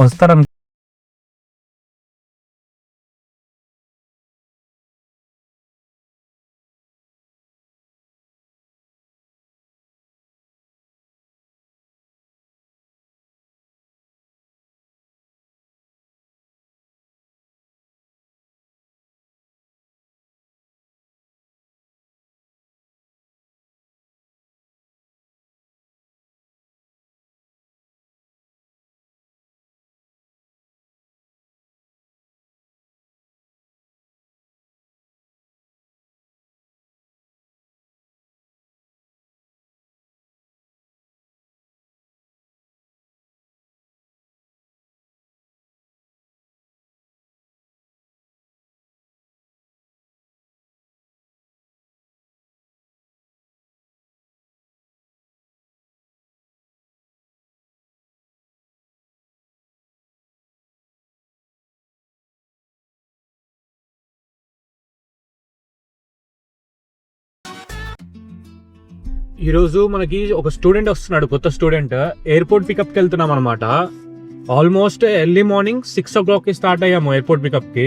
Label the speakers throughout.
Speaker 1: వస్తారని ఈరోజు మనకి ఒక స్టూడెంట్ వస్తున్నాడు, కొత్త స్టూడెంట్. ఎయిర్పోర్ట్ పికప్కి వెళ్తున్నాం అనమాట. Almost early morning 6 o'clock start అయ్యాము ఎయిర్పోర్ట్ పికప్కి.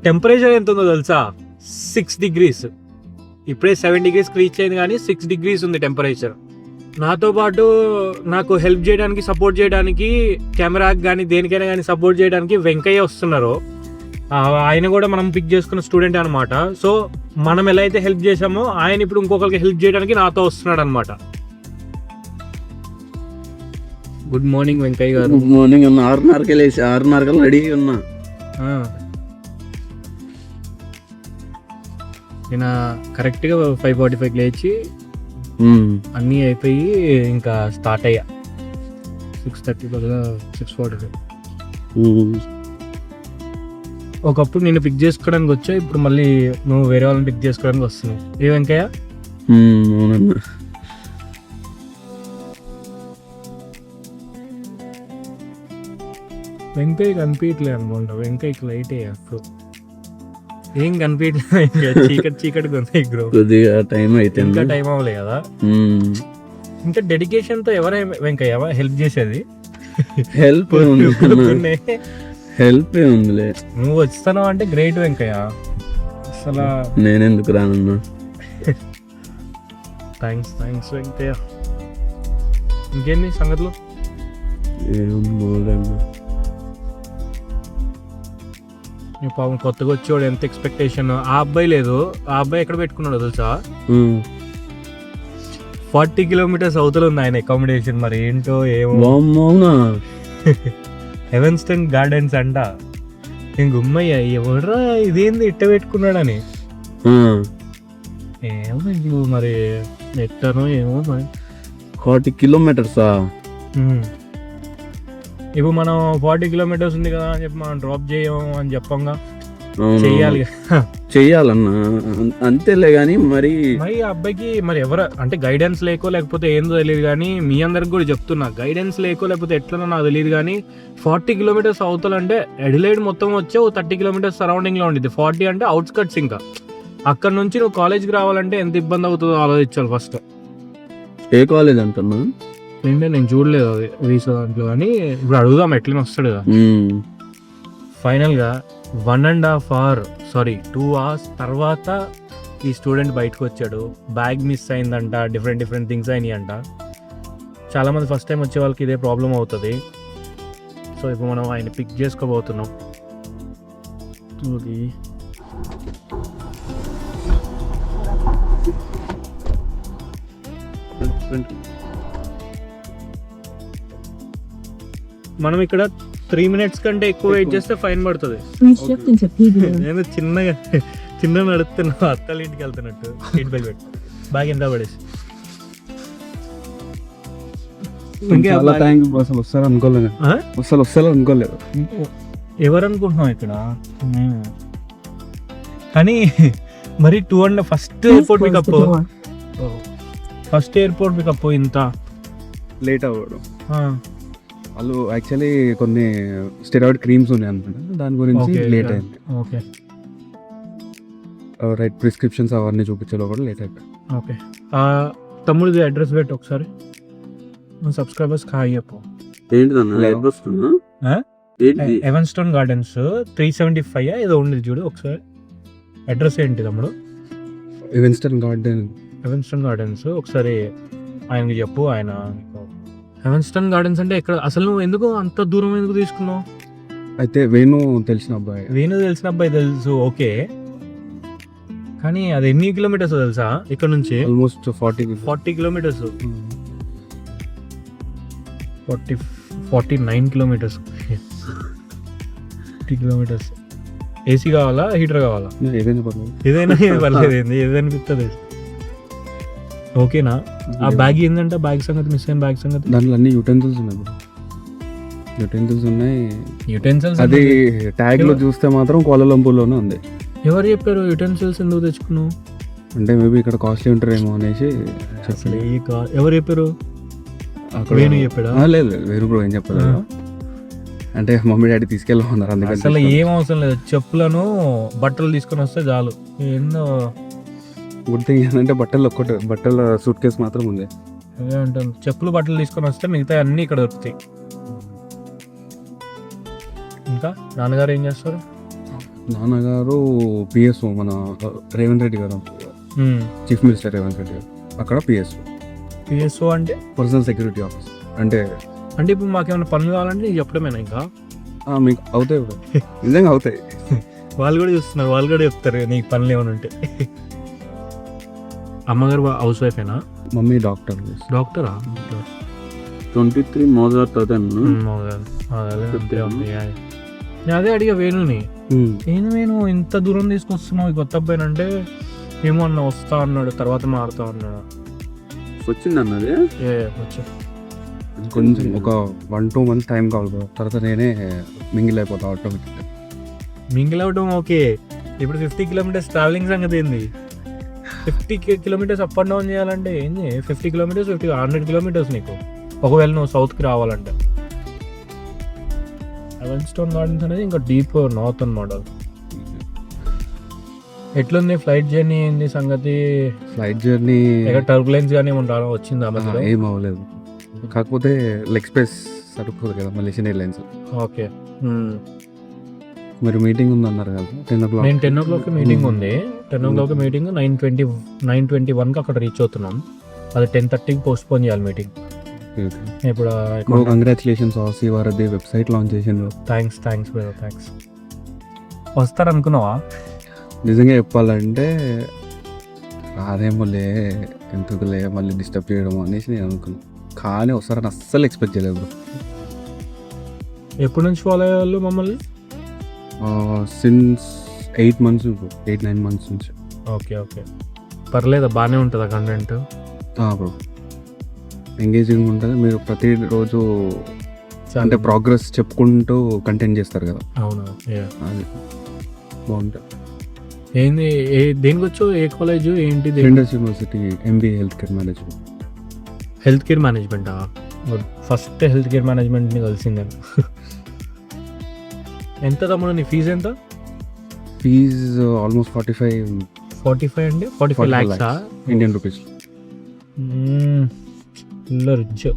Speaker 1: టెంపరేచర్ ఎంత ఉందో తెలుసా? 6 degrees. ఇప్పుడే 7 degrees రీచ్ అయింది, కానీ 6 degrees ఉంది టెంపరేచర్. నాతో పాటు నాకు హెల్ప్ చేయడానికి, సపోర్ట్ చేయడానికి, కెమెరాకి కానీ దేనికైనా కానీ సపోర్ట్ చేయడానికి వెంకయ్య వస్తున్నారు. ఆయన కూడా మనం పిక్ చేసుకున్న స్టూడెంట్ అనమాట. సో మనం ఎలా అయితే హెల్ప్ చేసామో ఆయన ఇప్పుడు ఇంకొకరికి హెల్ప్ చేయడానికి నాతో వస్తున్నాడు అనమాట. గుడ్ మార్నింగ్ వెంకయ్య గారు.
Speaker 2: గుడ్ మార్నింగ్ అన్న. 6:30కి లేచి 6:30 రెడీ ఉన్నా.
Speaker 1: నేను కరెక్ట్గా 5:45 లేచి అన్నీ అయిపోయి ఇంకా స్టార్ట్ అయ్యా. 6:30 బదులు 6:45. ఒకప్పుడు నేను పిక్ చేసుకోవడానికి వచ్చా, ఇప్పుడు మళ్ళీ నువ్వు వేరే వాళ్ళని పిక్ చేసుకోవడానికి వస్తున్నావు. ఏ వెంకయ్య?
Speaker 2: అవునన్నా.
Speaker 1: వెంకయ్య కనిపించట్లేదు అనుకుంటా. వెంకయ్యకి లైట్ అప్పుడు ఏం కనిపించట్లేదు. చీకటిగా ఉంది బ్రో.
Speaker 2: కొద్దిగా టైం అయితే
Speaker 1: ఇంకా టైం అవ్వలే కదా. ఇంకా డెడికేషన్ తో ఎవరే వెంకయ్య హెల్ప్ చేసేది?
Speaker 2: హెల్ప్ హెల్ప్ ఉందిలే.
Speaker 1: నువ్వు వస్తున్నావు అంటే గ్రేట్ వెంకయ్య. అసలు
Speaker 2: నేనెందుకు రానన్నా.
Speaker 1: థ్యాంక్స్ వెంకయ్య. ఇంకేంటి సంగతులు? నీ పాపం కొత్తగా వచ్చేవాడు, ఎంత ఎక్స్పెక్టేషన్. ఆ అబ్బాయి లేదు, ఆ అబ్బాయి ఎక్కడ పెట్టుకున్నాడు తెలుసా? 40 kilometers అవతల ఉంది ఆయన అకామిడేషన్. మరి ఏంటో ఏమో. హెవెన్స్టన్ గార్డెన్స్ అంట. నేను గుమ్మయ్య, ఎవడ్రా ఇదేంది ఇట్ట పెట్టుకున్నాడని. ఏమో ఇప్పుడు మరి ఎట్టనో ఏమో మరి.
Speaker 2: 40 kilometers.
Speaker 1: ఇప్పుడు మనం 40 kilometers ఉంది కదా అని చెప్పి మనం డ్రాప్ చేయము అని చెప్పంగా
Speaker 2: చెయ్యాలన్నా. అంతేలే కానీ మరి
Speaker 1: ఆ అబ్బాయికి మరి ఎవరు అంటే గైడెన్స్ లేకో లేకపోతే ఏందో తెలియదు, కానీ మీ అందరికి కూడా చెప్తున్నా, గైడెన్స్ లేకో లేకపోతే ఎట్లనో నాకు తెలియదు, కానీ 40 kilometers అవతలంటే ఎడిలైడ్ మొత్తం వచ్చే 30 kilometers సరౌండింగ్ లో ఉండేది. 40 అంటే అవుట్స్కట్స్. ఇంకా అక్కడ నుంచి నువ్వు కాలేజ్కి రావాలంటే ఎంత ఇబ్బంది అవుతుందో ఆలోచించాలి ఫస్ట్.
Speaker 2: ఏ కాలేజ్ అంటున్నా
Speaker 1: ఏంటంటే నేను చూడలేదు అది రీసో దాంట్లో, కానీ ఇప్పుడు అడుగుదాం ఎట్లనే వస్తాడు కదా. ఫైనల్గా 2 hours తర్వాత ఈ స్టూడెంట్ బయటకు వచ్చాడు. బ్యాగ్ మిస్ అయిందంట, డిఫరెంట్ థింగ్స్ అయినాయి అంట. చాలామంది ఫస్ట్ టైం వచ్చే వాళ్ళకి ఇదే ప్రాబ్లం అవుతుంది. సో ఇప్పుడు మనం ఆయన పిక్ చేసుకోబోతున్నాం. మనం ఇక్కడ 3 minutes కంటే ఎక్కువ వెయిట్ చేస్తే ఫైన్ పడుతుంది. నేను చిన్న నడుస్తున్నా, అత్తల ఇంటికి వెళ్తున్నట్టు. సీట్ బెల్ట్ పెట్టు, బ్యాగ్ ఎంత పడేసి.
Speaker 2: అనుకోలేదు.
Speaker 1: ఎవరు అనుకుంటున్నావు ఇక్కడ? కానీ మరి 2 ఫస్ట్ ఎయిర్పోర్ట్ పికప్ ఇంత
Speaker 2: లేట్ అవ్వడం. వాళ్ళు యాక్చువల్లీ కొన్ని స్టెరాయిడ్ క్రీమ్స్ ఉన్నాయి అనుకుంటా, దాని గురించి లేట్ అయింది.
Speaker 1: Okay
Speaker 2: right. ప్రిస్క్రిప్షన్స్ అవన్నీ చూపించేలో కూడా లేట్ అయిపోయింది.
Speaker 1: ఓకే తమ్ముడిది అడ్రస్ పెట్టు ఒకసారి. సబ్స్క్రైబర్స్ హాయ్ చెప్పు.
Speaker 2: ఏంటిదన్నా అడ్రస్?
Speaker 3: ఏంటి
Speaker 1: ఎవెన్స్టోన్ గార్డెన్స్ 375 ఏదో ఉండేది చూడు ఒకసారి. అడ్రస్ ఏంటి తమ్ముడు?
Speaker 2: ఎవెన్స్టన్ గార్డెన్.
Speaker 1: ఎవెన్స్టోన్ గార్డెన్స్ ఒకసారి ఆయనకి చెప్పు. ఆయన ఎవెన్స్టోన్ గార్డెన్స్ అంటే ఎక్కడ అసలు? నువ్వు ఎందుకు అంత దూరం ఎందుకు తీసుకున్నావు?
Speaker 2: అయితే వేణు తెలిసిన అబ్బాయి.
Speaker 1: వేణు తెలిసిన అబ్బాయి తెలుసు, ఓకే. కానీ అది ఎన్ని కిలోమీటర్స్ తెలుసా ఇక్కడ నుంచి?
Speaker 2: Almost 40
Speaker 1: kilometres. 49 kilometres. 50 kilometres. AC కావాలా హీటర్ కావాలా?
Speaker 2: ఏదైనా పర్లేదు.
Speaker 1: ఏదైనా పర్లేదు, ఏదైనా అనిపిస్తుంది. ఓకేనా? ఆ బ్యాగ్ ఏంటంటే బ్యాగ్ సంగతి, మిస్ అయిన బ్యాగ్ సంగతి.
Speaker 2: దాంట్లో అన్ని యూటెన్సిల్స్ ఉన్నాయి బ్రో. యూటెన్సిల్స్ ఉన్నాయి.
Speaker 1: యుటెన్సిల్స్
Speaker 2: అది ట్యాగ్ లో చూస్తే మాత్రం కోలాలంపూర్లోనే ఉంది.
Speaker 1: ఎవరు చెప్పారు యుటెన్సిల్స్ ఎందుకు తెచ్చుకున్నావు?
Speaker 2: అంటే మేబీ ఇక్కడ కాస్ట్లీ ఉంటారేమో అనేసి
Speaker 1: అసలు ఎవరు చెప్పారు?
Speaker 2: అక్కడ
Speaker 1: వేణు చెప్పాడా?
Speaker 2: లేదు వేరు బ్రో ఏం చెప్పలేదు. అంటే మమ్మీ డాడీ తీసుకెళ్ళమన్నారు అందుకని.
Speaker 1: అసలు ఏం అవసరం లేదు, చెప్పులను బట్టలు తీసుకొని వస్తే చాలు. ఎన్నో
Speaker 2: గుడ్ థింగ్ ఏంటంటే బట్టల సూట్ కేసు మాత్రం ఉంది.
Speaker 1: అదే అంటాను, చెప్పులు బట్టలు తీసుకొని వస్తే మిగతా అన్నీ ఇక్కడ దొరుకుతాయి. ఇంకా నాన్నగారు ఏం చేస్తారు?
Speaker 2: నాన్నగారు పిఎస్ఓ, మన రేవంత్ రెడ్డి గారు, చీఫ్ మినిస్టర్ రేవంత్ రెడ్డి గారు అక్కడ
Speaker 1: పిఎస్ఓ అంటే
Speaker 2: పర్సనల్ సెక్యూరిటీ ఆఫీస్. అంటే
Speaker 1: ఇప్పుడు మాకేమైనా పనులు కావాలంటే నీకు చెప్పడమేనా? ఇంకా
Speaker 2: మీకు అవుతాయి బ్రో, నిజంగా అవుతాయి.
Speaker 1: వాళ్ళు కూడా చూస్తున్నారు, వాళ్ళు కూడా చెప్తారు నీకు పనులు ఏమైనా ఉంటే. అమ్మగారు హౌస్ వైఫేనా?
Speaker 2: Mummy doctor.
Speaker 1: డాక్టరా?
Speaker 3: 23 మోజార్ట్ అతను.
Speaker 1: అదే అడిగా వేణుని, వేణు ఇంత దూరం తీసుకొస్తున్నావు ఈ కొత్త అబ్బాయిని అంటే, ఏమో అన్న వస్తా అన్నాడు, తర్వాత మారుతా అన్నాడు.
Speaker 3: వచ్చింది అన్నది
Speaker 1: వచ్చా
Speaker 2: కొంచెం ఒక 1-2 months టైం కావాలి బ్రో. తర్వాత నేనే మింగిల్ అయిపోతా ఆటోమేటిక్గా.
Speaker 1: మింగిల్ అవడం ఓకే. ఇప్పుడు 50 కిలోమీటర్స్ ట్రావెలింగ్ సంగతి ఏంది? 50 కిలోమీటర్స్ అప్ అండ్ డౌన్ చేయాలంటే ఏంది? 50 కిలోమీటర్స్ 100 కిలోమీటర్స్ నీకు, ఒకవేళ నువ్వు సౌత్కి రావాలంటే. ఎవెన్స్టోన్ గార్డెన్స్ అనేది ఇంకా డీప్ నార్త్ అన్నమాట. ఎట్లుంది ఫ్లైట్ జర్నీ? ఏంది సంగతి?
Speaker 2: ఫ్లైట్ జర్నీ
Speaker 1: టర్బులెన్స్ కానీ ఏమన్నా వచ్చిందా?
Speaker 2: ఏం అవ్వలేదు, కాకపోతే లెగ్ స్పేస్ సరిపోదు కదా మలేషియన్ ఎయిర్లైన్స్.
Speaker 1: ఓకే.
Speaker 2: మీరు మీటింగ్ ఉంది అన్నారు కదా 10 o'clock.
Speaker 1: నేను 10 o'clock మీటింగ్ ఉంది. 10 o'clock మీటింగ్ 9:21కి అక్కడ రీచ్ అవుతున్నాం. అది 10:30కి పోస్ట్ పోన్ చేయాలి మీటింగ్. ఇప్పుడు
Speaker 2: కంగ్రాచులేషన్స్, ఆసీ వారది వెబ్సైట్ లాంచ్ చేసిండ్రు.
Speaker 1: థ్యాంక్స్ వస్తారనుకున్నావా?
Speaker 2: నిజంగా చెప్పాలంటే అదేమోలే, ఎందుకులే మళ్ళీ డిస్టర్బ్ చేయడం అనేసి నేను అనుకున్నాను. కానీ వస్తారని అస్సలు ఎక్స్పెక్ట్ చేయలేదు బ్రో.
Speaker 1: ఎప్పటి నుంచి ఫాలో అయ్యేవాళ్ళు మమ్మల్ని?
Speaker 2: సిన్స్ 8-9 months నుంచి.
Speaker 1: ఓకే. పర్లేదా? బాగానే ఉంటుందా కంటెంట్?
Speaker 2: బ్రో ఎంగేజింగ్ ఉంటుంది. మీరు ప్రతిరోజు అంటే ప్రోగ్రెస్ చెప్పుకుంటూ కంటెంట్ చేస్తారు కదా.
Speaker 1: అవును,
Speaker 2: అది బాగుంటుంది.
Speaker 1: ఏంది? దేనికి వచ్చో? ఏ కాలేజ్ ఏంటి?
Speaker 2: Flinders university MBA health care management.
Speaker 1: Health care మేనేజ్మెంటా? ఫస్ట్ హెల్త్ కేర్ మేనేజ్మెంట్ని కలిసిందే. ఎంత తమ్ముడు నీ ఫీజు ఎంత?
Speaker 2: ఫీజు ఆల్మోస్ట్ 45
Speaker 1: అంటే 45 lakhs
Speaker 2: ఇండియన్ రూపీస్.
Speaker 1: రిచ్.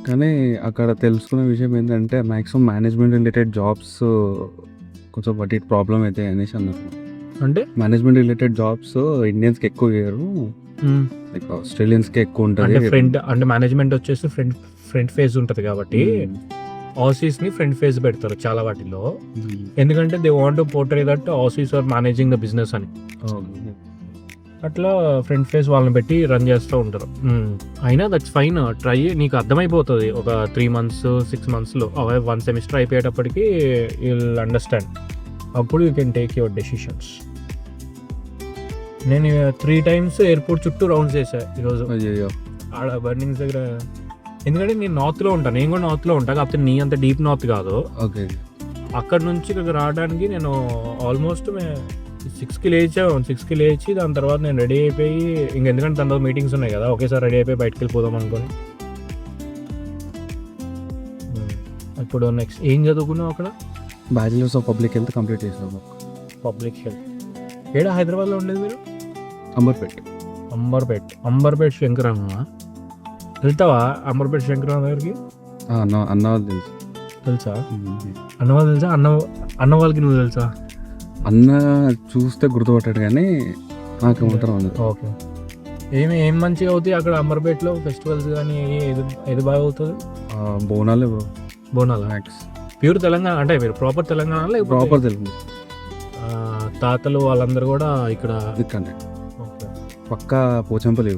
Speaker 2: కానీ అక్కడ తెలుసుకున్న విషయం ఏంటంటే మ్యాక్సిమం మేనేజ్మెంట్ రిలేటెడ్ జాబ్స్ కొంచెం వాటి ప్రాబ్లం అయితే అనేసి అన్నారు.
Speaker 1: అంటే
Speaker 2: మేనేజ్మెంట్ రిలేటెడ్ జాబ్స్ ఇండియన్స్కి ఎక్కువ చేయరు, లైక్ ఆస్ట్రేలియన్స్కి ఎక్కువ ఉంటుంది.
Speaker 1: అంటే మేనేజ్మెంట్ వచ్చేసి ఫ్రంట్ ఫేజ్ ఉంటుంది కాబట్టి ఆసీస్ ని ఫ్రంట్ ఫేజ్ పెడతారు చాలా వాటిలో. ఎందుకంటే they want to portray that Aussies are managing the business అని. అట్లా ఫ్రంట్ ఫేజ్ వాళ్ళని పెట్టి రన్ చేస్తూ ఉంటారు. అయినా దట్స్ ఫైన్, ట్రై. నీకు అర్థమైపోతుంది ఒక 3 months 6 monthsలో. 1 semester అయిపోయేటప్పటికి యూ విల్ అండర్స్టాండ్. అప్పుడు you can take your decisions. నేను 3 times ఎయిర్పోర్ట్ చుట్టూ రౌండ్స్ చేశాను ఈరోజు ఆడ బర్నింగ్స్ దగ్గర. ఎందుకంటే నేను నార్త్లో ఉంటాను, నేను కూడా నార్త్లో ఉంటాను, కాకపోతే నీ అంత డీప్ నార్త్ కాదు. అక్కడ నుంచి ఇక్కడికి రావడానికి నేను ఆల్మోస్ట్ 6కి లేచి దాని తర్వాత నేను రెడీ అయిపోయి, ఎందుకంటే దాని తర్వాత మీటింగ్స్ ఉన్నాయి కదా, ఒకేసారి రెడీ అయిపోయి బయటకు వెళ్ళిపోదాం అనుకోని. ఇప్పుడు నెక్స్ట్ ఏం చదువుకున్నావు అక్కడ?
Speaker 2: Bachelors of public health complete చేసాము.
Speaker 1: పబ్లిక్ హెల్త్ ఏడా హైదరాబాద్లో ఉండేది మీరు? అంబర్పేట్ శంకరమ్మ. వెళ్తావా అంబర్పేట్ శంకరమ్మ దగ్గరికి?
Speaker 2: అన్న వాళ్ళు తెలుసు.
Speaker 1: తెలుసా? అన్న వాళ్ళు తెలుసా? అన్న వాళ్ళకి నువ్వు తెలుసా?
Speaker 2: అన్న చూస్తే గుర్తుపట్టాడు కానీ నాకు మాత్రం ఉండదు.
Speaker 1: ఓకే. ఏం మంచిగా అవుతాయి అక్కడ అంబర్పేటలో ఫెస్టివల్స్ కానీ ఏది బాగా అవుతుంది?
Speaker 2: బోనాలే బ్రో.
Speaker 1: బోనాలా?
Speaker 2: మ్యాక్స్
Speaker 1: ప్యూర్ తెలంగాణ అంటే మీరు ప్రాపర్ తెలంగాణ లేకపోతే
Speaker 2: ప్రాపర్ తెలుగు
Speaker 1: తాతలు వాళ్ళందరూ కూడా ఇక్కడ?
Speaker 2: ఇక్కడనే పక్కా పోచంపల్లి.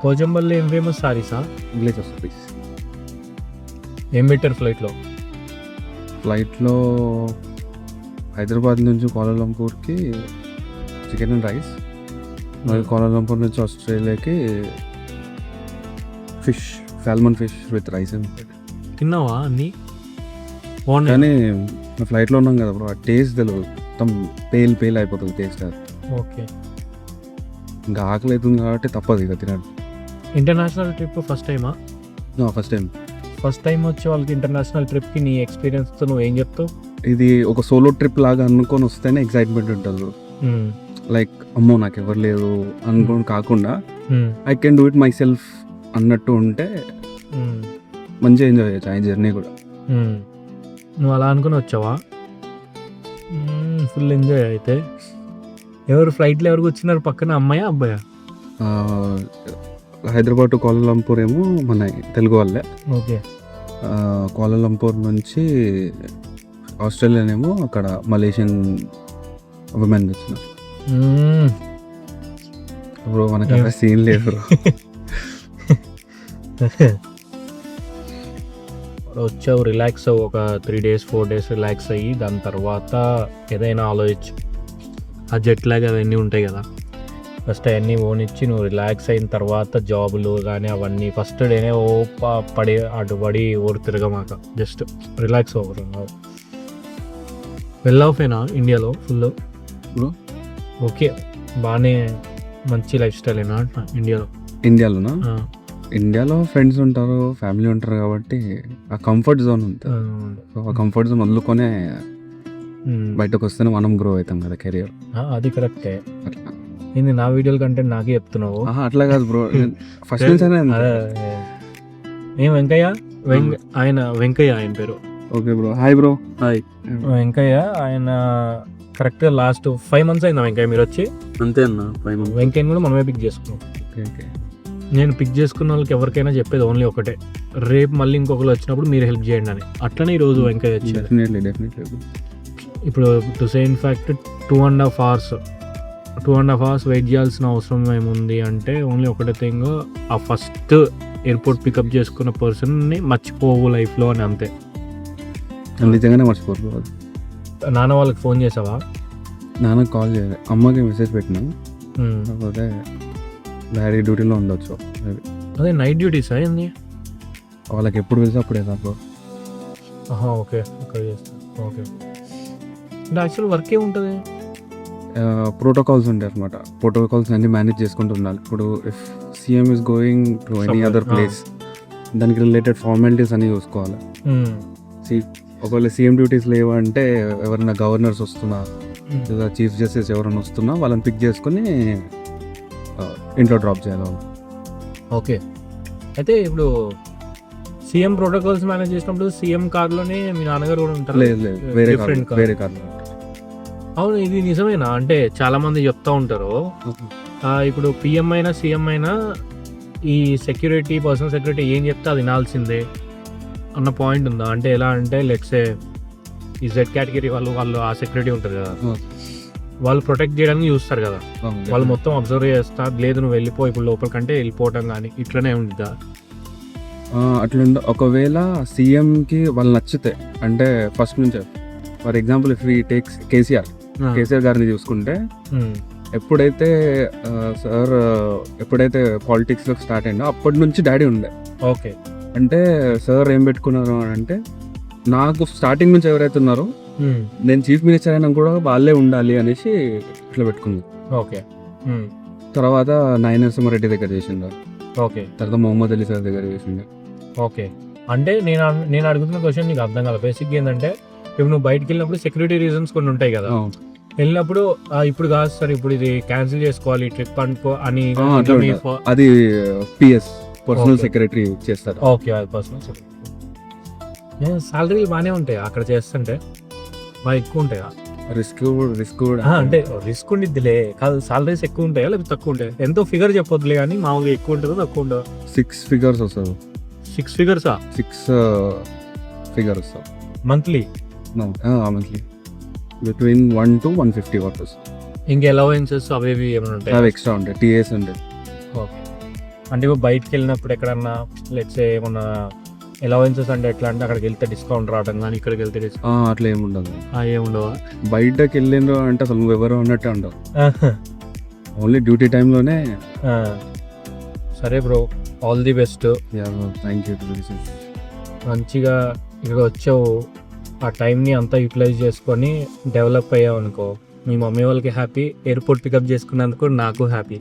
Speaker 1: పోచంపల్లి ఏం ఫేమస్? సారీసా?
Speaker 2: విలేజ్ వస్తుంది.
Speaker 1: ఏం పెట్టారు ఫ్లైట్లో?
Speaker 2: ఫ్లైట్లో హైదరాబాద్ నుంచి కోలాలంపూర్కి చికెన్ అండ్ రైస్, మరి కోలాలంపూర్ నుంచి ఆస్ట్రేలియాకి fish, salmon fish with rice.
Speaker 1: తిన్నావా అన్నీ?
Speaker 2: కానీ ఫ్లైట్లో ఉన్నాం కదా బ్రో, ఆ టేస్ట్ తెలియదు, మొత్తం పేల్ అయిపోతుంది టేస్ట్.
Speaker 1: ఓకే.
Speaker 2: ఇంకా ఆకలి అవుతుంది కాబట్టి తప్పదు ఇక తినడం.
Speaker 1: ఇంటర్నేషనల్ ట్రిప్ ఫస్ట్ టైమా?
Speaker 2: ఫస్ట్
Speaker 1: టైం వచ్చి వాళ్ళకి ఇంటర్నేషనల్ ట్రిప్కి నీ ఎక్స్పీరియన్స్తో నువ్వు ఏం చెప్తావు?
Speaker 2: ఇది ఒక సోలో ట్రిప్ లాగా అనుకొని వస్తేనే ఎక్సైట్మెంట్ ఉంటుంది. లైక్ అమ్మో నాకు ఎవరు లేదు అనుకోని కాకుండా I can do it my self అన్నట్టు ఉంటే మంచిగా ఎంజాయ్ చేయొచ్చు ఆ జర్నీ కూడా.
Speaker 1: నువ్వు అలా అనుకుని వచ్చావా? Full enjoy. అయితే ఎవరు ఫ్లైట్లో ఎవరు వచ్చినారు పక్కన, అమ్మాయా అబ్బాయా?
Speaker 2: హైదరాబాద్ టు కోలాలంపూర్ ఏమో మన తెలుగు వాళ్ళే.
Speaker 1: ఓకే.
Speaker 2: కోలాలంపూర్ నుంచి ఆస్ట్రేలియానేమో అక్కడ మలేషియన్ ఉమెన్ వచ్చినారు. బ్రో మనకు అక్కడ సీన్ లేదు బ్రో.
Speaker 1: వచ్చావు, రిలాక్స్ అవ్వు, ఒక 3 days 4 days రిలాక్స్ అయ్యి దాని తర్వాత ఏదైనా ఆలోచించు. ఆ జెట్ లాగ్ అవన్నీ ఉంటాయి కదా, ఫస్ట్ అవన్నీ ఓనిచ్చి నువ్వు రిలాక్స్ అయిన తర్వాత జాబులు కానీ అవన్నీ ఫస్ట్ డేనే పడి అటుపడి ఊరు తిరగమాక, జస్ట్ రిలాక్స్ అవ్వరు. వెళ్ళావునా ఇండియాలో ఫుల్? ఓకే, బాగానే మంచి లైఫ్ స్టైల్ ఏనా ఇండియాలోనా?
Speaker 2: ఇండియాలో ఫ్రెండ్స్ ఉంటారు, ఫ్యామిలీ ఉంటారు కాబట్టి ఆ కంఫర్ట్ జోన్ ఉంటుంది. సో ఆ కంఫర్ట్ జోన్ వదులుకొనే బయటకు వస్తేనే మనం గ్రో అవుతాం కదా కెరియర్.
Speaker 1: అది కరెక్టే. ఇది నా వీడియోల కంటే నాకే చెప్తున్నావు.
Speaker 2: అట్లా కాదు బ్రో, ఫస్ట్ నుంచి
Speaker 1: ఏం వెంకయ్య ఆయన పేరు.
Speaker 2: Okay bro, hi bro.
Speaker 3: Hi
Speaker 1: Venkaiah. ఆయన కరెక్ట్గా లాస్ట్ 5 months అయిందా వెంకయ్య మీరు వచ్చి?
Speaker 3: అంతే అన్న, 5 months.
Speaker 1: వెంకయ్యని కూడా మనమే పిక్ చేసుకున్నాం. నేను పిక్ చేసుకున్న వాళ్ళకి ఎవరికైనా చెప్పేది ఓన్లీ ఒకటే, రేపు మళ్ళీ ఇంకొకరు వచ్చినప్పుడు మీరు హెల్ప్ చేయండి అని. అట్లనే ఈరోజు వెంకయ్య వచ్చారు. ఇప్పుడు to say in fact 2.5 hours wait చేయాల్సిన అవసరం ఏముంది అంటే ఓన్లీ ఒకటే థింగ్, ఆ ఫస్ట్ ఎయిర్పోర్ట్ పికప్ చేసుకున్న పర్సన్ని మర్చిపోవు లైఫ్లో అని, అంతే.
Speaker 2: నిజంగానే మర్చిపోరు.
Speaker 1: నాన్న వాళ్ళకి ఫోన్ చేసావా?
Speaker 2: నాన్నకి కాల్ చేయలేదు, అమ్మకి మెసేజ్ పెట్టినా. కాకపోతే డాడీ డ్యూటీలో ఉండొచ్చు.
Speaker 1: అదే నైట్ డ్యూటీస్ అయింది
Speaker 2: వాళ్ళకి, ఎప్పుడు వెళ్తే అప్పుడే తప్ప.
Speaker 1: Okay, okay. అంటే యాక్చువల్ వర్క్ ఏముంటుంది?
Speaker 2: ప్రోటోకాల్స్ ఉంటాయి అనమాట. ప్రోటోకాల్స్ అన్ని మేనేజ్ చేసుకుంటూ ఉండాలి. ఇప్పుడు if CM is going to any other place, దానికి రిలేటెడ్ ఫార్మాలిటీస్ అన్ని చూసుకోవాలి. ఒకవేళ సీఎం డ్యూటీస్ లేవంటే ఎవరైనా గవర్నర్స్ వస్తున్నా లేదా చీఫ్ జస్టిస్ ఎవరైనా వస్తున్నా వాళ్ళని పిక్ చేసుకుని ఇంట్లో డ్రాప్ చేయాలి.
Speaker 1: ఓకే. అయితే ఇప్పుడు సీఎం ప్రోటోకాల్స్ మేనేజ్ చేసినప్పుడు సీఎం కార్లోనే మీ నాన్నగారు కూడా ఉంటారు?
Speaker 2: లేదు, వేరే కార్లో.
Speaker 1: అవును, ఇది నిజమేనా? అంటే చాలా మంది చెప్తా ఉంటారు ఇప్పుడు పిఎం అయినా సీఎం అయినా ఈ సెక్యూరిటీ, పర్సనల్ సెక్యూరిటీ ఏం చెప్తే అది వినాల్సిందే అన్న పాయింట్ ఉందా? అంటే ఎలా అంటే లెట్స్ ఈ జెడ్ కేటగిరీ వాళ్ళు ఆ సెక్యూరిటీ ఉంటుంది కదా, వాళ్ళు ప్రొటెక్ట్ చేయడానికి చూస్తారు కదా, వాళ్ళు మొత్తం అబ్జర్వ్ చేస్తారు. లేదు నువ్వు వెళ్ళిపో ఇప్పుడు లోపలికంటే వెళ్ళిపోవటం కానీ ఇట్లనే ఉంటుందా?
Speaker 2: అట్లా ఒకవేళ సీఎంకి వాళ్ళు నచ్చితే, అంటే ఫస్ట్ నుంచే for example if we takes KCR గారిని చూసుకుంటే, ఎప్పుడైతే సార్ ఎప్పుడైతే పాలిటిక్స్లో స్టార్ట్ అయిందో అప్పటి నుంచి డాడీ ఉండే.
Speaker 1: ఓకే.
Speaker 2: అంటే సార్ ఏం పెట్టుకున్నారు అని అంటే, నాకు స్టార్టింగ్ నుంచి ఎవరైతే ఉన్నారో నేను చీఫ్ మినిస్టర్ అయినా కూడా వాళ్ళే ఉండాలి అనేసి ఇట్లా పెట్టుకుంది.
Speaker 1: ఓకే.
Speaker 2: తర్వాత నాయన నరసింహారెడ్డి దగ్గర చేసిండు.
Speaker 1: ఓకే.
Speaker 2: తర్వాత మొహమ్మద్ అలీ సార్ దగ్గర చేసిండు.
Speaker 1: ఓకే. అంటే నేను అడుగుతున్న క్వశ్చన్ నీకు అర్థం కాదు. బేసిక్గా ఏంటంటే ఇప్పుడు నువ్వు బయటకు వెళ్ళినప్పుడు సెక్యూరిటీ రీజన్స్ కొన్ని ఉంటాయి కదా, వెళ్ళినప్పుడు ఇప్పుడు కాదు సార్ ఇప్పుడు ఇది క్యాన్సిల్ చేసుకోవాలి ట్రిప్ అనుకో అని,
Speaker 2: అది పిఎస్ పర్సనల్ సెక్రటరీ చేస్తారు.
Speaker 1: ఓకే, అది పర్సనల్ సెక్రటరీ. సాలరీలు బాగానే ఉంటాయి అక్కడ చేస్తుంటే, బాగా ఎక్కువ ఉంటాయా?
Speaker 2: రిస్క్ కూడా
Speaker 1: అంటే రిస్క్ ఉండిద్దిలే, కాదు సాలరీస్ ఎక్కువ ఉంటాయా లేకపోతే తక్కువ ఉంటాయా? ఎంతో ఫిగర్ చెప్పొద్దులే కానీ మామూలుగా ఎక్కువ ఉంటుందో తక్కువ ఉంటుందో?
Speaker 2: 6 figures వస్తుంది.
Speaker 1: 6 ఫిగర్సా
Speaker 2: 6 figures వస్తుంది
Speaker 1: మంత్లీ?
Speaker 2: మంత్లీ బిట్వీన్ 1 to 150 వస్తుంది.
Speaker 1: ఇంకా అలవెన్సెస్ అవి ఏమైనా ఉంటాయి?
Speaker 2: అవి ఎక్స్ట్రా ఉంటాయి, టీఎస్ ఉంటాయి.
Speaker 1: ఓకే. అంటే ఇప్పుడు బయటకు వెళ్ళినప్పుడు ఎక్కడన్నా లెట్స్ ఏమన్నా అలవెన్సెస్ అంటే ఎట్లా అంటే అక్కడికి వెళ్తే డిస్కౌంట్ రావడం కానీ ఇక్కడికి వెళ్తే డిస్కౌంట్
Speaker 2: అట్లా ఏమి ఉండదు.
Speaker 1: ఏముండవా?
Speaker 2: బయటకి వెళ్ళిండ్రు అంటే అసలు నువ్వు ఎవరు అన్నట్టే ఉండవు, ఓన్లీ డ్యూటీ టైంలోనే.
Speaker 1: సరే bro, all the best.
Speaker 2: Thank you.
Speaker 1: మంచిగా ఇక్కడ వచ్చావు, ఆ టైంని అంతా యూటిలైజ్ చేసుకొని డెవలప్ అయ్యావు అనుకో, మీ మమ్మీ వాళ్ళకి హ్యాపీ, ఎయిర్పోర్ట్ పికప్ చేసుకున్నందుకు నాకు హ్యాపీ.